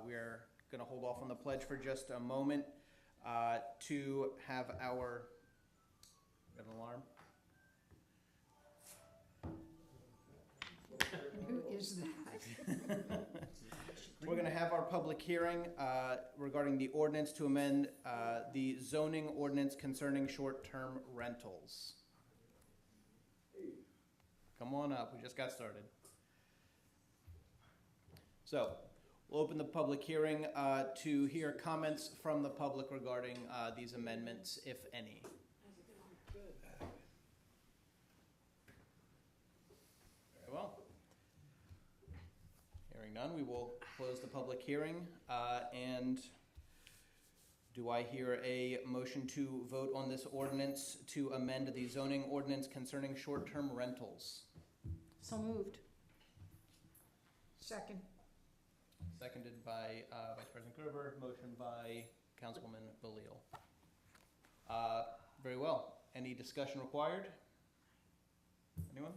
we're going to hold off on the pledge for just a moment to have our, got an alarm? Who is that? We're going to have our public hearing regarding the ordinance to amend the zoning ordinance concerning short-term rentals. Come on up, we just got started. So, we'll open the public hearing to hear comments from the public regarding these amendments, if any. Very well. Hearing none, we will close the public hearing. And do I hear a motion to vote on this ordinance to amend the zoning ordinance concerning short-term rentals? So moved. Second. Seconded by Vice President Gerber, motion by Councilwoman Balil. Very well. Any discussion required? Anyone?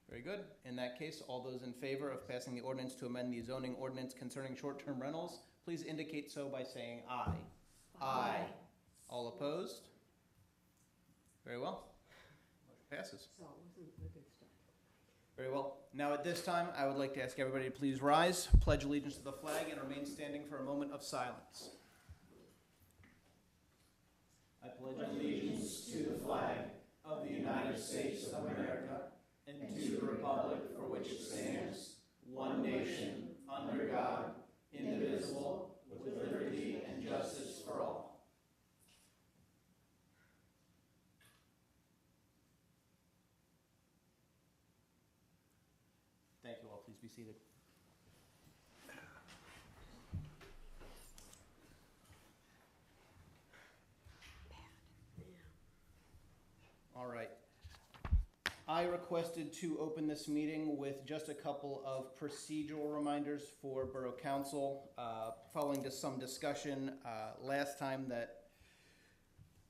Very good. In that case, all those in favor of passing the ordinance to amend the zoning ordinance concerning short-term rentals, please indicate so by saying aye. Aye. All opposed? Very well. Motion passes. So it wasn't the good stuff. Very well. Now at this time, I would like to ask everybody to please rise, pledge allegiance to the flag, and remain standing for a moment of silence. I pledge allegiance to the flag of the United States of America and to the republic for which it stands, one nation, under God, indivisible, with liberty and justice for all. Thank you all. Please be seated. All right. I requested to open this meeting with just a couple of procedural reminders for Borough Council, following to some discussion last time that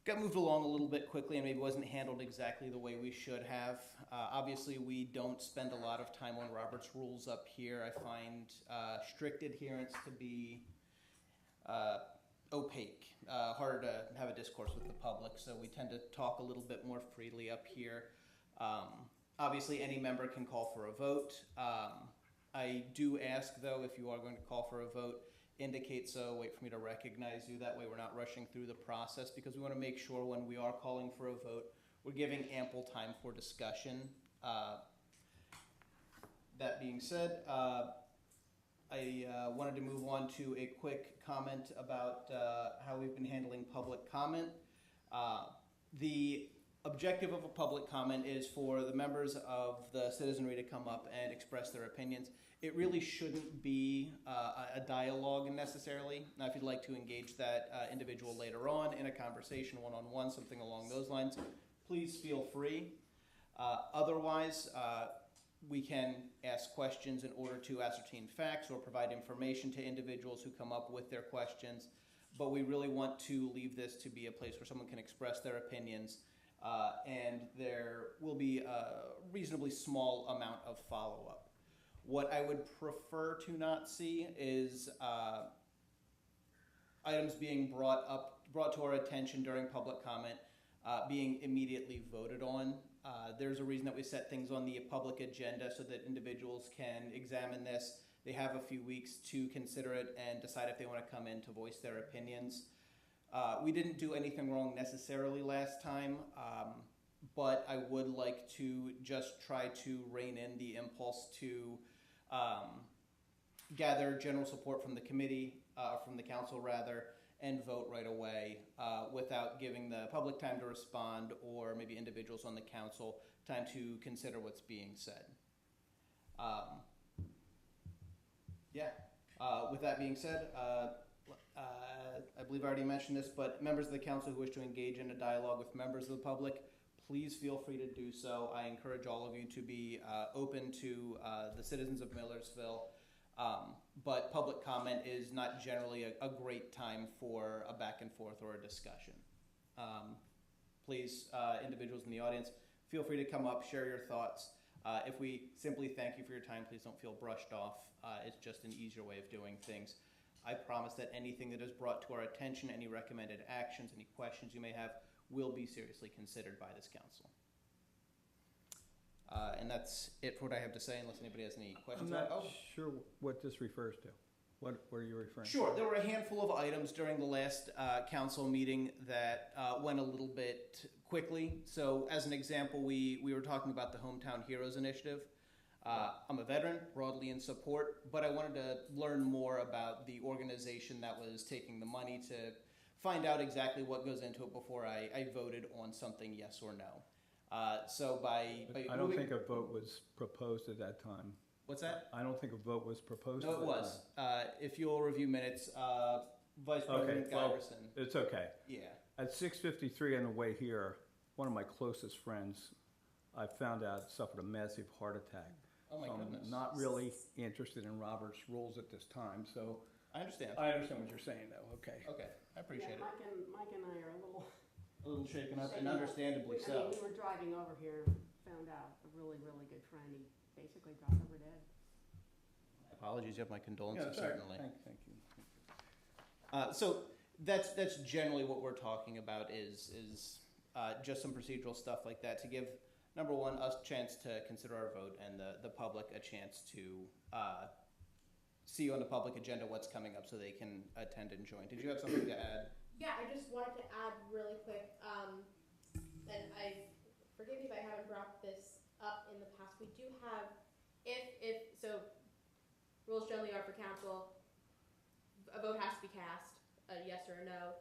got moved along a little bit quickly and maybe wasn't handled exactly the way we should have. Obviously, we don't spend a lot of time on Robert's rules up here. I find strict adherence to be opaque, harder to have a discourse with the public, so we tend to talk a little bit more freely up here. Obviously, any member can call for a vote. I do ask, though, if you are going to call for a vote, indicate so, wait for me to recognize you. That way we're not rushing through the process, because we want to make sure when we are calling for a vote, we're giving ample time for discussion. That being said, I wanted to move on to a quick comment about how we've been handling public comment. The objective of a public comment is for the members of the citizenry to come up and express their opinions. It really shouldn't be a dialogue necessarily. Now, if you'd like to engage that individual later on in a conversation, one-on-one, something along those lines, please feel free. Otherwise, we can ask questions in order to ascertain facts or provide information to individuals who come up with their questions. But we really want to leave this to be a place where someone can express their opinions, and there will be a reasonably small amount of follow-up. What I would prefer to not see is items being brought to our attention during public comment being immediately voted on. There's a reason that we set things on the public agenda so that individuals can examine this. They have a few weeks to consider it and decide if they want to come in to voice their opinions. We didn't do anything wrong necessarily last time, but I would like to just try to rein in the impulse to gather general support from the committee, from the council rather, and vote right away without giving the public time to respond, or maybe individuals on the council time to consider what's being said. With that being said, I believe I already mentioned this, but members of the council who wish to engage in a dialogue with members of the public, please feel free to do so. I encourage all of you to be open to the citizens of Millersville, but public comment is not generally a great time for a back and forth or a discussion. Please, individuals in the audience, feel free to come up, share your thoughts. If we simply thank you for your time, please don't feel brushed off. It's just an easier way of doing things. I promise that anything that is brought to our attention, any recommended actions, any questions you may have, will be seriously considered by this council. And that's it for what I have to say, unless anybody has any questions. I'm not sure what this refers to. What are you referring to? Sure. There were a handful of items during the last council meeting that went a little bit quickly. So as an example, we were talking about the Hometown Heroes Initiative. I'm a veteran, broadly in support, but I wanted to learn more about the organization that was taking the money to find out exactly what goes into it before I voted on something, yes or no. So by I don't think a vote was proposed at that time. What's that? I don't think a vote was proposed. No, it was. If you'll review minutes, Vice President Giverson. It's okay. Yeah. At 6:53 on the way here, one of my closest friends, I found out, suffered a massive heart attack. Oh my goodness. I'm not really interested in Robert's rules at this time, so. I understand. I understand what you're saying, though. Okay. Okay, I appreciate it. Mike and I are A little shaken up, and understandably so. we were driving over here, found out a really, really good friend, he basically dropped over dead. Apologies, you have my condolences, Yeah, certainly. Thank you. So that's generally what we're talking about is just some procedural stuff like that to give, number one, us a chance to consider our vote and the public a chance to see on the public agenda what's coming up so they can attend and join. Did you have something to add? Yeah, I just wanted to add really quick, and forgive me if I haven't brought this up in the past. We do have, so rules generally are for council, a vote has to be cast, a yes or a no.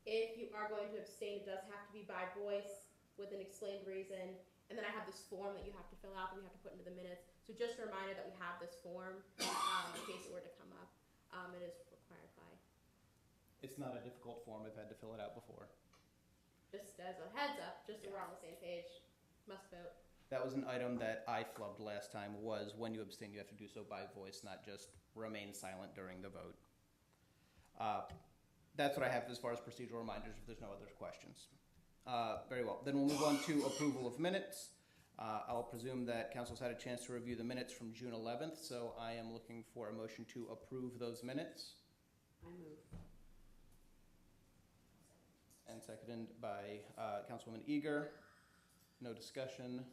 If you are going to abstain, it does have to be by voice with an explained reason. And then I have this form that you have to fill out that we have to put into the minutes. So just a reminder that we have this form in case it were to come up. It is required by. It's not a difficult form. I've had to fill it out before. Just as a heads up, just so we're on the same page. Must vote. That was an item that I flubbed last time, was when you abstain, you have to do so by voice, not just remain silent during the vote. That's what I have as far as procedural reminders, if there's no other questions. Very well. Then we'll move on to approval of minutes. I'll presume that council's had a chance to review the minutes from June 11th, so I am looking for a motion to approve those minutes. I move. And seconded by Councilwoman Eager. No discussion.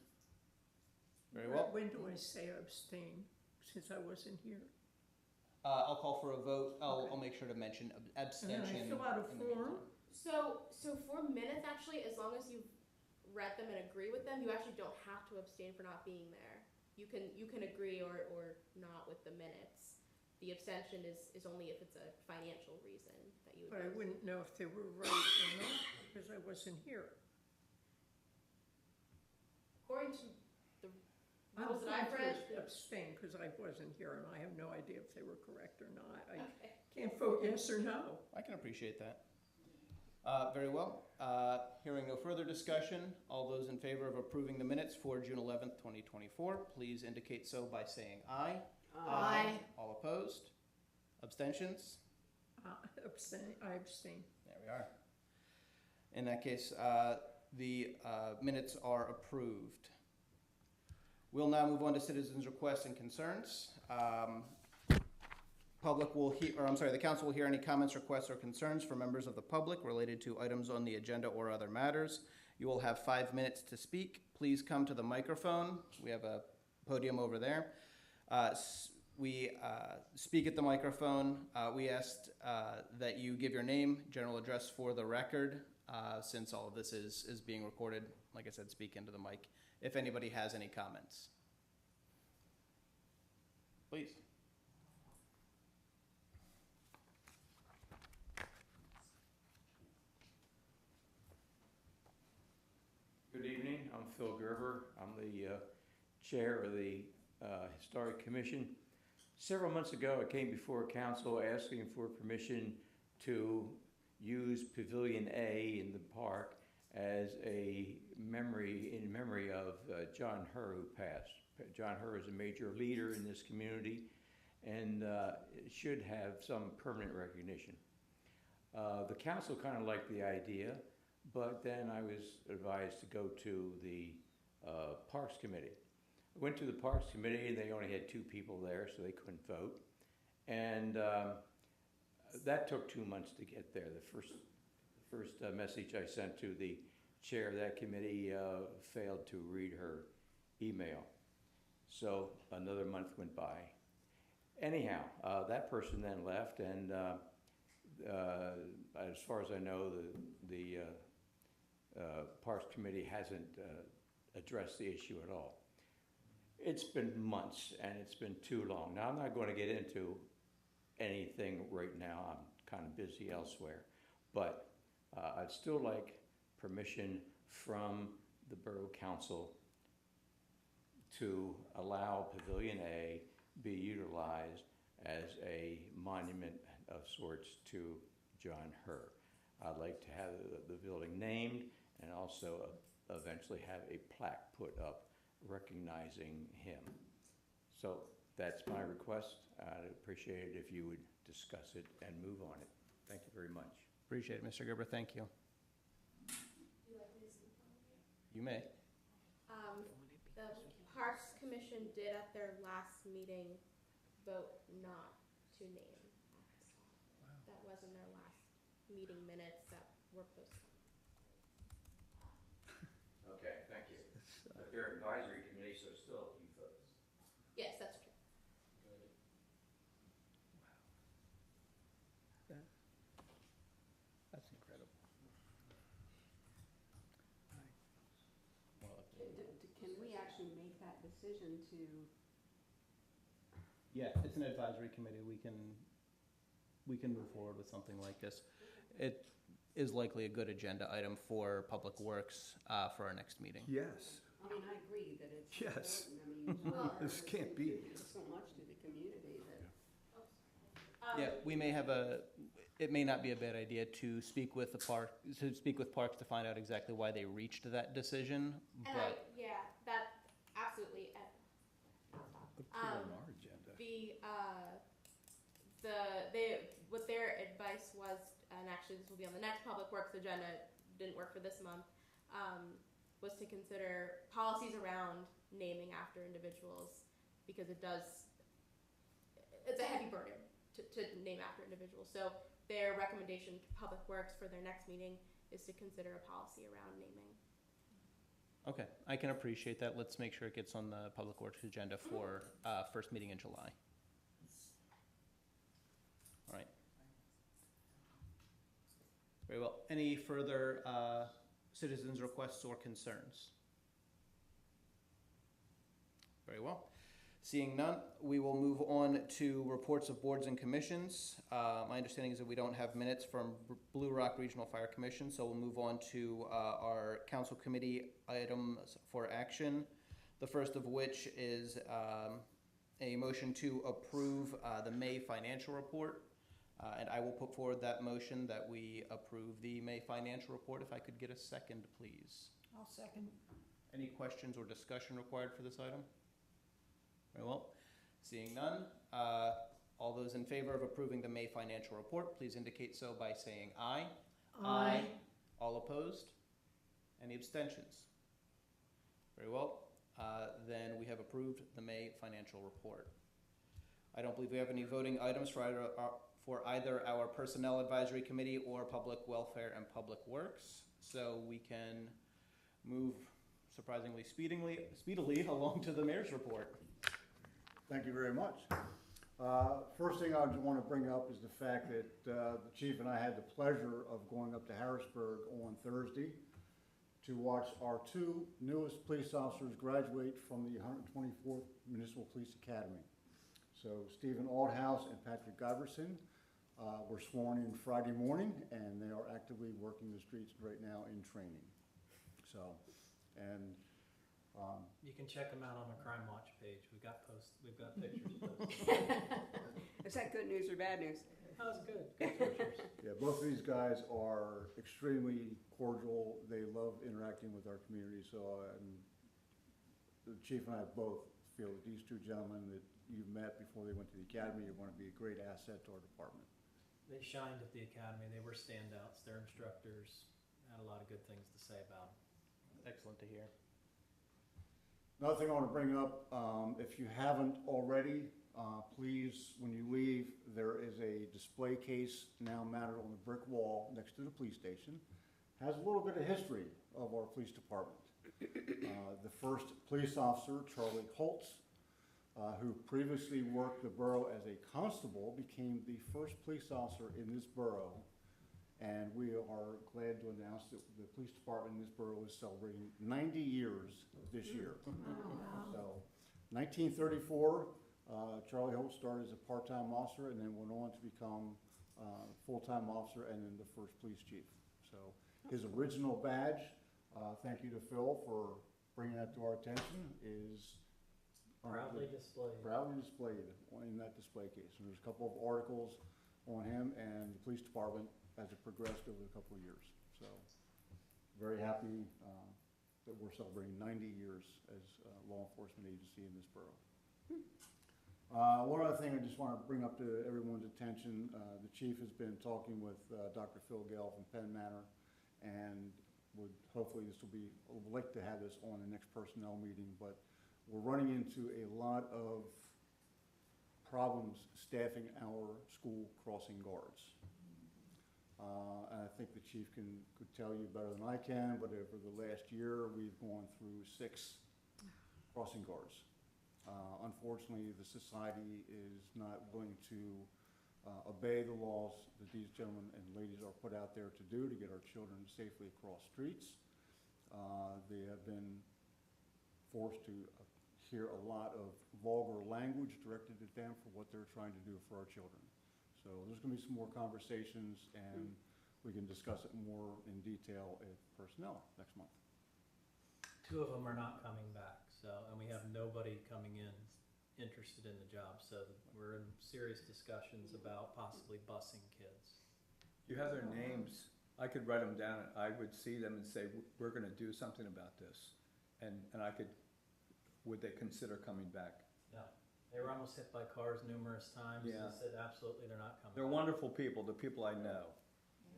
Very well. When do I say abstain, since I wasn't here? I'll call for a vote. I'll make sure to mention abstention. And then I fill out a in the form? meantime. So for minutes, actually, as long as you've read them and agree with them, you actually don't have to abstain for not being there. You can agree or not with the minutes. The abstention is only if it's a financial reason that you would. But I wouldn't know if they were right or not, because I wasn't here. According to the I'm rules that I've going read. to abstain, because I wasn't here, and I have no idea if they were correct or not. I Okay. can't vote yes or no. I can appreciate that. Very well. Hearing no further discussion, all those in favor of approving the minutes for June 11th, 2024, please indicate so by saying aye. Aye. All opposed? Abstentions? Abstain. I abstain. There we are. In that case, the minutes are approved. We'll now move on to citizens' requests and concerns. The council will hear any comments, requests, or concerns from members of the public related to items on the agenda or other matters. You will have 5 minutes to speak. Please come to the microphone. We have a podium over there. We speak at the microphone. We asked that you give your name, general address for the record, since all of this is being recorded. Like I said, speak into the mic if anybody has any comments. Please. Good evening. I'm Phil Gerber. I'm the chair of the Historic Commission. Several months ago, I came before council asking for permission to use Pavilion A in the park as a memory of John Herr, who passed. John Herr is a major leader in this community and should have some permanent recognition. The council kind of liked the idea, but then I was advised to go to the Parks Committee. Went to the Parks Committee, and they only had 2 people there, so they couldn't vote. And that took 2 months to get there. The first message I sent to the chair of that committee failed to read her email. So another month went by. Anyhow, that person then left, and as far as I know, the Parks Committee hasn't addressed the issue at all. It's been months, and it's been too long. Now, I'm not going to get into anything right now. I'm kind of busy elsewhere. But I'd still like permission from the Borough Council to allow Pavilion A be utilized as a monument of sorts to John Herr. I'd like to have the building named and also eventually have a plaque put up recognizing him. So that's my request. I'd appreciate it if you would discuss it and move on it. Thank you very much. Appreciate it, Mr. Gerber, thank you. You may. The Parks Commission did at their last meeting vote not to name Axel. That was in their last meeting minutes that were posted. Okay, thank you. But they're advisory committee, so still a few votes. Yes, that's true. That's incredible. Can we actually make that decision to, Yeah, it's an advisory committee. We can move forward with something like this. It is likely a good agenda item for Public Works for our next meeting. Yes. I mean, I agree that it's Yes. important. I mean, Well, This can't be. it's so much to the community that. Yeah, we may have it may not be a bad idea to speak with Parks to find out exactly why they reached that decision, And but. that absolutely. Put it on our agenda. What their advice was, and actually this will be on the next Public Works agenda, it didn't work for this month, was to consider policies around naming after individuals, because it's a heavy burden to name after individuals. So their recommendation to Public Works for their next meeting is to consider a policy around naming. Okay, I can appreciate that. Let's make sure it gets on the Public Works agenda for first meeting in July. All right. Very well. Any further citizens' requests or concerns? Very well. Seeing none, we will move on to reports of boards and commissions. My understanding is that we don't have minutes from Blue Rock Regional Fire Commission, so we'll move on to our council committee items for action. The first of which is a motion to approve the May financial report. And I will put forward that motion that we approve the May financial report. If I could get a second, please. I'll second. Any questions or discussion required for this item? Very well. Seeing none, all those in favor of approving the May financial report, please indicate so by saying aye. Aye. All opposed? Any abstentions? Very well. Then we have approved the May financial report. I don't believe we have any voting items for either our Personnel Advisory Committee or Public Welfare and Public Works, so we can move surprisingly speedily along to the mayor's report. Thank you very much. First thing I want to bring up is the fact that the chief and I had the pleasure of going up to Harrisburg on Thursday to watch our 2 newest police officers graduate from the 124th Municipal Police Academy. So Stephen Aldhouse and Patrick Giverson were sworn in Friday morning, and they are actively working the streets right now in training. So, and you can check them out on the Crime Watch page. We've got pictures posted. Is that good news or bad news? That was good. Good pictures. yeah, both of these guys are extremely cordial. They love interacting with our community. So, the chief and I both feel that these 2 gentlemen that you've met before they went to the academy are going to be a great asset to our department. They shined at the academy. They were standouts. Their instructors had a lot of good things to say about them. Excellent to hear. Another thing I want to bring up, if you haven't already, please, when you leave, there is a display case now mounted on the brick wall next to the police station. Has a little bit of history of our police department. The first police officer, Charlie Holtz, who previously worked the borough as a constable, became the first police officer in this borough. And we are glad to announce that the police department in this borough is celebrating 90 years this year. So, 1934, Charlie Holtz started as a part-time officer and then went on to become full-time officer and then the first police chief. So, his original badge, thank you to Phil for bringing that to our attention, is Proudly displayed. proudly displayed in that display case. And there's a couple of articles on him and the police department as it progressed over a couple of years. So, very happy that we're celebrating 90 years as a law enforcement agency in this borough. One other thing I just want to bring up to everyone's attention, the chief has been talking with Dr. Phil Gale from Penn Manor, and hopefully this will be, we'd like to have this on the next personnel meeting, but we're running into a lot of problems staffing our school crossing guards. And I think the chief could tell you better than I can, but over the last year, we've gone through 6 crossing guards. Unfortunately, the society is not willing to obey the laws that these gentlemen and ladies are put out there to do to get our children safely across streets. They have been forced to hear a lot of vulgar language directed at them for what they're trying to do for our children. So there's going to be some more conversations, and we can discuss it more in detail at personnel next month. 2 of them are not coming back, and we have nobody coming in interested in the job, so we're in serious discussions about possibly busing kids. You have their names. I could write them down. I would see them and say, we're going to do something about this. And would they consider coming back? No. They were almost hit by cars numerous times. Yeah. They said absolutely they're not coming They're back. wonderful people, the people I know,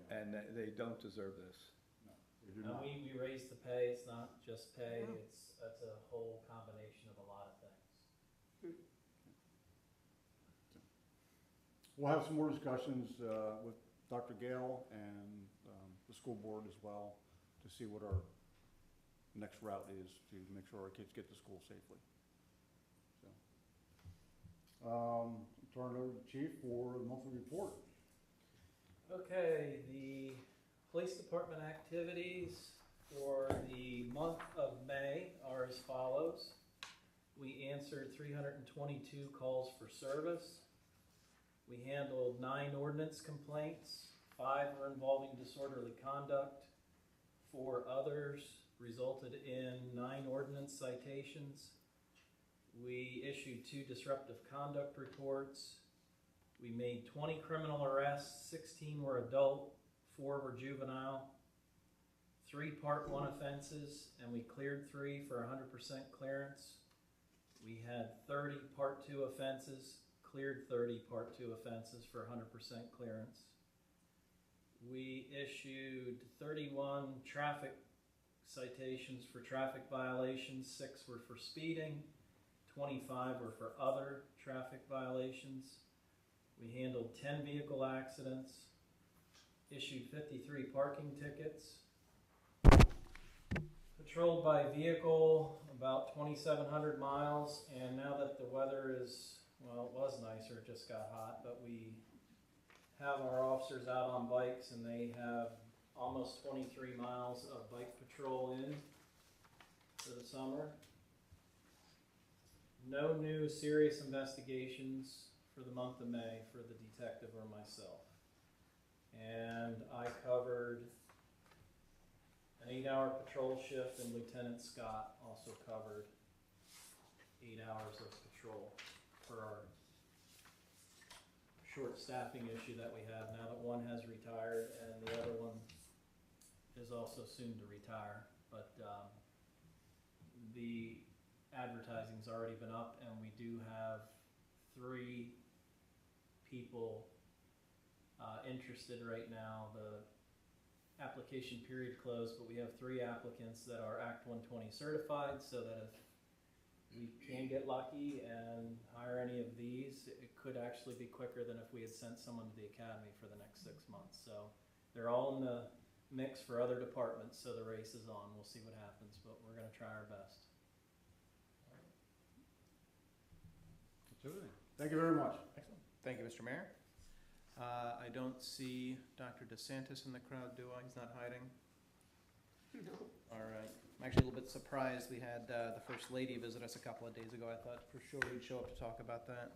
and they don't deserve this. No, they do No, not. we raised the pay. It's not just pay. It's a whole combination of a lot of things. We'll have some more discussions with Dr. Gale and the school board as well to see what our next route is to make sure our kids get to school safely. So, turn it over to the chief for the monthly report. Okay, the police department activities for the month of May are as follows. We answered 322 calls for service. We handled 9 ordinance complaints. 5 were involving disorderly conduct. 4 others resulted in 9 ordinance citations. We issued 2 disruptive conduct reports. We made 20 criminal arrests, 16 were adult, 4 were juvenile, 3 Part 1 offenses, and we cleared 3 for 100% clearance. We had 30 Part 2 offenses, cleared 30 Part 2 offenses for 100% clearance. We issued 31 traffic citations for traffic violations, 6 were for speeding, 25 were for other traffic violations. We handled 10 vehicle accidents, issued 53 parking tickets, patrolled by vehicle about 2,700 miles, and now that the weather is, well, it was nicer, it just got hot, but we have our officers out on bikes and they have almost 23 miles of bike patrol in for the summer. No new serious investigations for the month of May for the detective or myself. And I covered an 8-hour patrol shift, and Lieutenant Scott also covered 8 hours of patrol for our short staffing issue that we have now that one has retired and the other one is also soon to retire. But the advertising's already been up, and we do have 3 people interested right now. The application period closed, but we have 3 applicants that are Act 120 certified, so that if we can get lucky and hire any of these. It could actually be quicker than if we had sent someone to the academy for the next 6 months. So they're all in the mix for other departments, so the race is on. We'll see what happens, but we're gonna try our best. That's everything. Thank you very much. Excellent. Thank you, Mr. Mayor. I don't see Dr. DeSantis in the crowd, do I? He's not hiding? No. All right. I'm actually a little bit surprised. We had the First Lady visit us a couple of days ago. I thought for sure he'd show up to talk about that.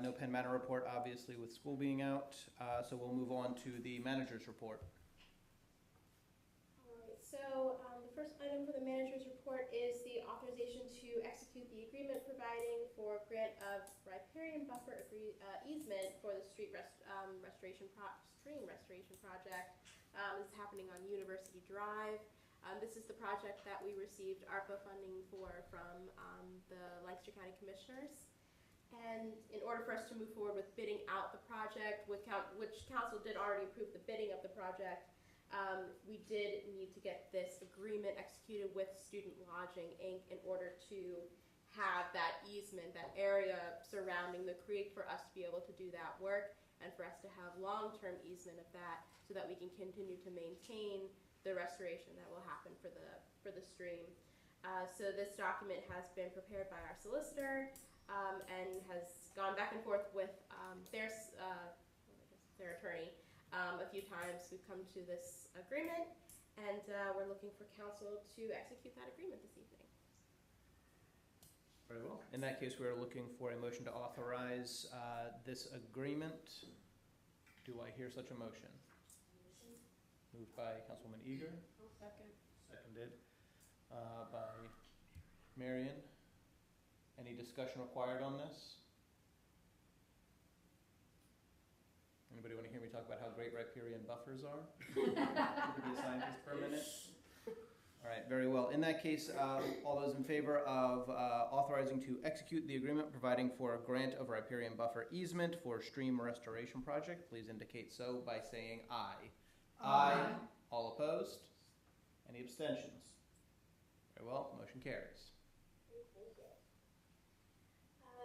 No Penn Manor report, obviously, with school being out. So we'll move on to the manager's report. Alright, so the first item for the manager's report is the authorization to execute the agreement providing for grant of riparian buffer easement for the stream restoration project. This is happening on University Drive. This is the project that we received ARPA funding for from the Lancaster County Commissioners. And in order for us to move forward with bidding out the project, which council did already approve the bidding of the project, we did need to get this agreement executed with Student Lodging, Inc. in order to have that easement, that area surrounding the creek for us to be able to do that work and for us to have long-term easement of that so that we can continue to maintain the restoration that will happen for the stream. So this document has been prepared by our solicitor and has gone back and forth with their attorney a few times. We've come to this agreement, and we're looking for council to execute that agreement this evening. Very well. In that case, we're looking for a motion to authorize this agreement. Do I hear such a motion? Moved by Councilwoman Eager. Second. Seconded by Marion. Any discussion required on this? Anybody want to hear me talk about how great riparian buffers are? Could be a scientist for a minute. All right, very well. In that case, all those in favor of authorizing to execute the agreement providing for a grant of riparian buffer easement for stream restoration project, please indicate so by saying aye. Aye. All opposed? Any abstentions? Very well, motion carries.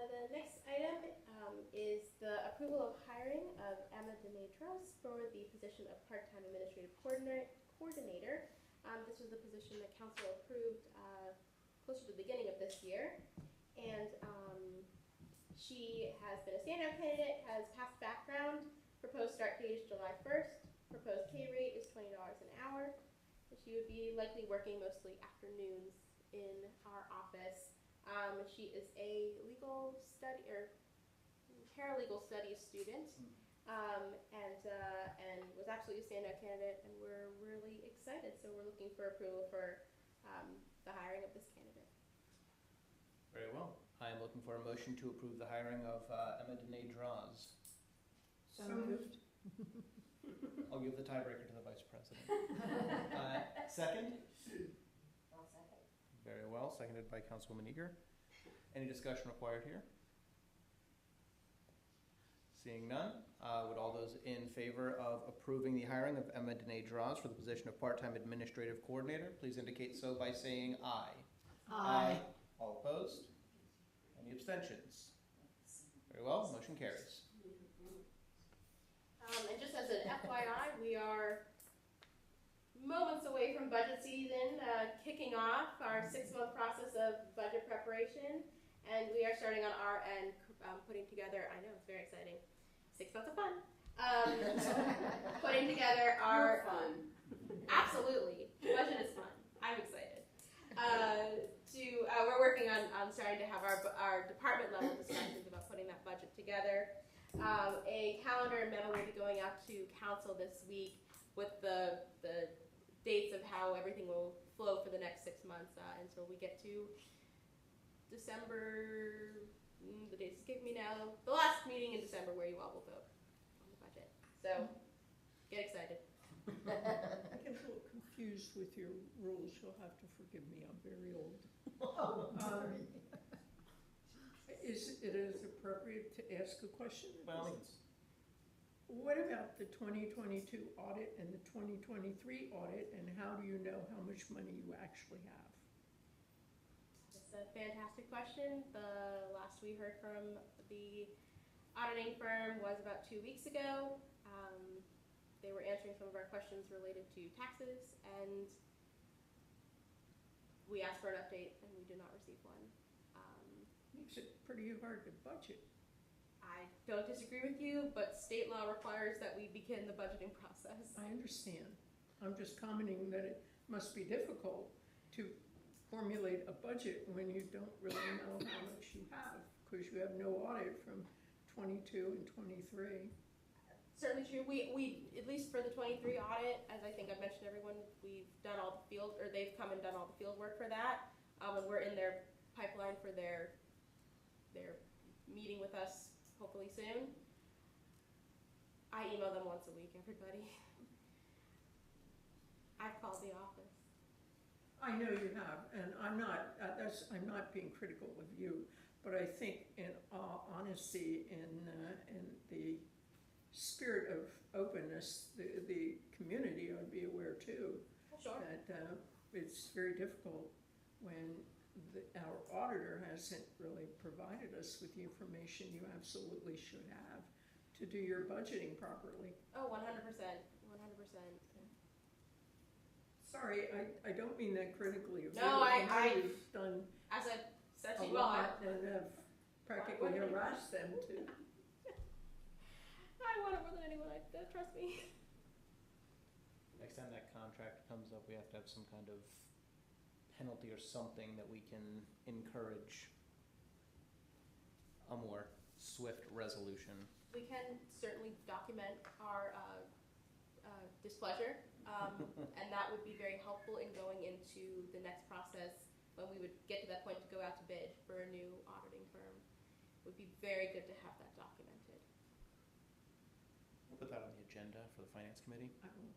The next item is the approval of hiring of Emma Denetros for the position of part-time administrative coordinator. This was the position that council approved closer to the beginning of this year. And she has been a standout candidate, has passed background, proposed start date is July 1st, proposed pay rate is $20 an hour. And she would be likely working mostly afternoons in our office. She is a legal study or paralegal studies student, and was absolutely a standout candidate, and we're really excited. So we're looking for approval for the hiring of this candidate. Very well. I am looking for a motion to approve the hiring of Emma Denetros. So moved. I'll give the tiebreaker to the Vice President. Second? I'll second. Very well, seconded by Councilwoman Eager. Any discussion required here? Seeing none, would all those in favor of approving the hiring of Emma Denetros for the position of part-time administrative coordinator, please indicate so by saying aye. Aye. All opposed? Any abstentions? Very well, motion carries. And just as an FYI, we are moments away from budget season, kicking off our 6-month process of budget preparation, and we are starting on our end, putting together, I know it's very exciting, 6 months of fun, putting together our, fun. Absolutely, budget is fun, I'm excited. We're working on starting to have our department level discussions about putting that budget together. A calendar and memo will be going out to council this week with the dates of how everything will flow for the next 6 months until we get to December. The dates escape me now. The last meeting in December where you all will vote on the budget. So get excited. I get a little confused with your rules. You'll have to forgive me. I'm very old. Is it appropriate to ask a question? Well, what about the 2022 audit and the 2023 audit, and how do you know how much money you actually have? So a fantastic question. The last we heard from the auditing firm was about 2 weeks ago. They were answering some of our questions related to taxes, and we asked for an update, and we did not receive one. Makes it pretty hard to budget. I don't disagree with you, but state law requires that we begin the budgeting process. I understand. I'm just commenting that it must be difficult to formulate a budget when you don't really know how much you have, because you have no audit from 22 and 23. Certainly true. We at least for the 23 audit, as I think I've mentioned to everyone, we've done all the field, or they've come and done all the field work for that. And we're in their pipeline for their meeting with us hopefully soon. I email them once a week, everybody. I've called the office. I know you have, and I'm not being critical of you, but I think in all honesty, in the spirit of openness, the community ought to be aware too. Sure. That it's very difficult when our auditor hasn't really provided us with the information you absolutely should have to do your budgeting properly. Oh, 100%. 100%. Sorry, I don't mean that critically of you. No, You've done as I've said a to you all, lot and have practically harassed them too. I want it more than anyone. Trust me. Next time that contract comes up, we have to have some kind of penalty or something that we can encourage a more swift resolution. We can certainly document our displeasure, and that would be very helpful in going into the next process when we would get to that point to go out to bid for a new auditing firm. It would be very good to have that documented. We'll put that on the agenda for the Finance Committee. I will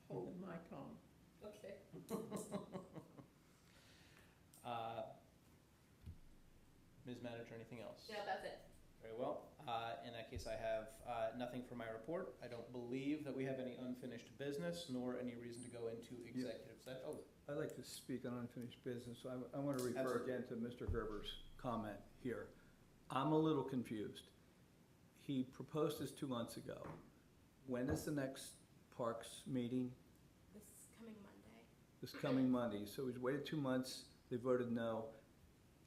hold my tongue. Okay. Ms. Manager, anything else? No, that's it. Very well. In that case, I have nothing for my report. I don't believe that we have any unfinished business, nor any reason to go into executive session. Oh, I'd like to speak on unfinished business. I want to refer Absolutely. again to Mr. Gerber's comment here. I'm a little confused. He proposed this 2 months ago. When is the next Parks meeting? This coming Monday. This coming Monday. So he's waited 2 months, they voted no.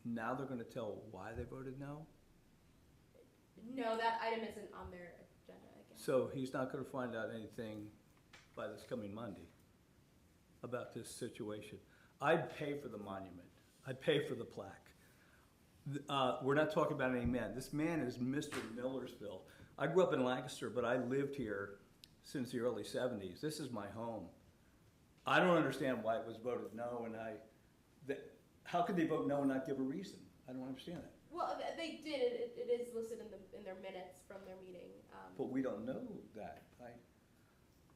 Now they're gonna tell why they voted no? No, that item isn't on their agenda again. So he's not gonna find out anything by this coming Monday about this situation. I'd pay for the monument. I'd pay for the plaque. We're not talking about any man. This man is Mr. Millersville. I grew up in Lancaster, but I lived here since the early 70s. This is my home. I don't understand why it was voted no, and how could they vote no and not give a reason? I don't understand it. Well, they did. It is listed in their minutes from their meeting. But we don't know that.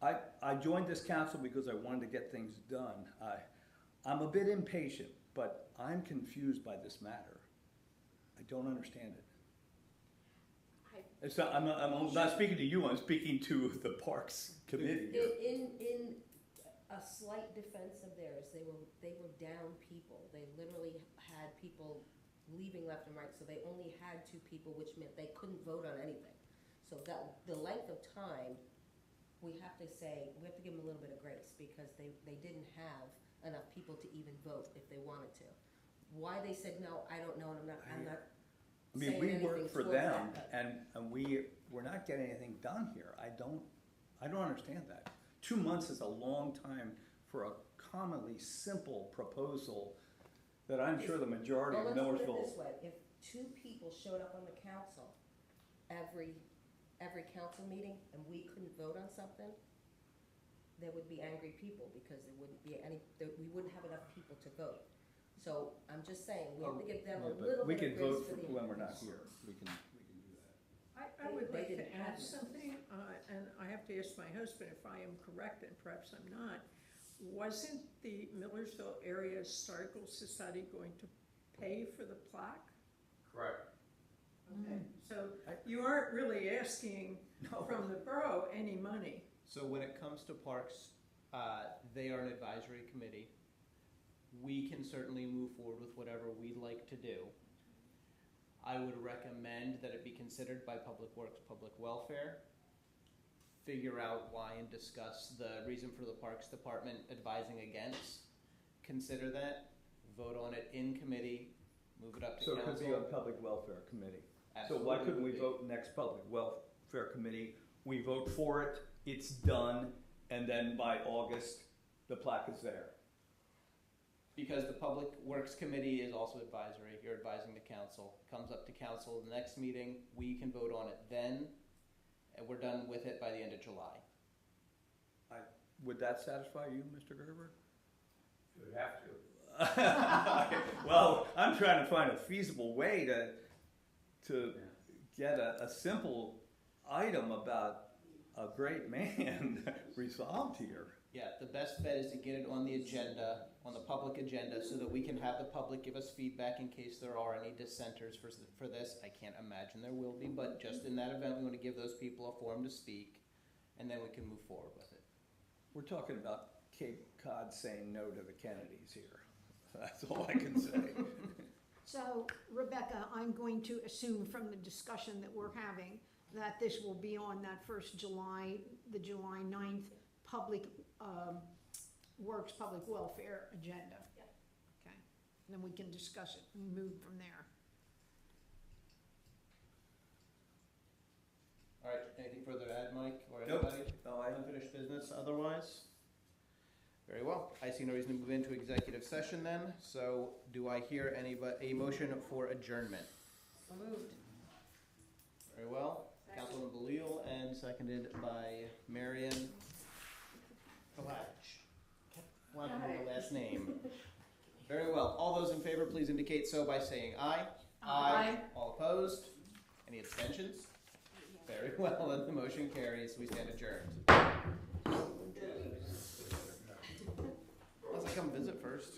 I joined this council because I wanted to get things done. I'm a bit impatient, but I'm confused by this matter. I don't understand it. I'm not speaking to you, I'm speaking to the Parks Committee. In a slight defense of theirs, they were down people. They literally had people leaving left and right, so they only had 2 people, which meant they couldn't vote on anything. So that the length of time, we have to give them a little bit of grace, because they didn't have enough people to even vote if they wanted to. Why they said no, I don't know, and I'm not I mean, saying we anything work for toward them, that, and we're not getting anything done here. I don't understand that. 2 months is a long time for a commonly simple proposal that I'm sure the majority of Well, let's put it Millersville. this way, if 2 people showed up on the council every council meeting and we couldn't vote on something, there would be angry people, because we wouldn't have enough people to vote. So I'm just saying, we have to give them a little We bit can of grace vote for the. when we're not here. We can do that. I would They like to didn't add have it. something, and I have to ask my husband if I am correct, and perhaps I'm not. Wasn't the Millersville Area Historical Society going to pay for the plaque? Correct. Okay, so you aren't really asking from the borough any money. So when it comes to parks, they are an advisory committee. we can certainly move forward with whatever we'd like to do. I would recommend that it be considered by Public Works, Public Welfare, figure out why and discuss the reason for the Parks Department advising against, consider that, vote on it in committee, move it up to So council. it could be on Public Welfare Committee. So Absolutely why couldn't we would be. vote next Public Welfare Committee? We vote for it, it's done, and then by August, the plaque is there. Because the Public Works Committee is also advisory, you're advising the council, comes up to council the next meeting, we can vote on it then, and we're done with it by the end of July. Would that satisfy you, Mr. Gerber? You would have to. Well, I'm trying to find a feasible way to get a simple item about a great man resolved here. Yeah, the best bet is to get it on the agenda, on the public agenda, so that we can have the public give us feedback in case there are any dissenters for this. I can't imagine there will be, but just in that event, we want to give those people a forum to speak, and then we can move forward with it. We're talking about Cape Cod saying no to the Kennedys here. That's all I can say. So, Rebecca, I'm going to assume from the discussion that we're having that this will be on that first July, the July 9th Public Works, Public Welfare agenda. Yep. Okay, and then we can discuss it and move from there. All right, anything further to add, Mike, or Nope. anybody? No, Unfinished business otherwise? Very well. I see no reason to move into executive session then, so do I hear a motion for adjournment? So moved. Very well. Councilman Belial and seconded by Marion Kalach. Kept wanting the last name. Very well. All those in favor, please indicate so by saying aye. Aye. All opposed? Any abstentions? Very well, then the motion carries. We stand adjourned. Unless I come visit first.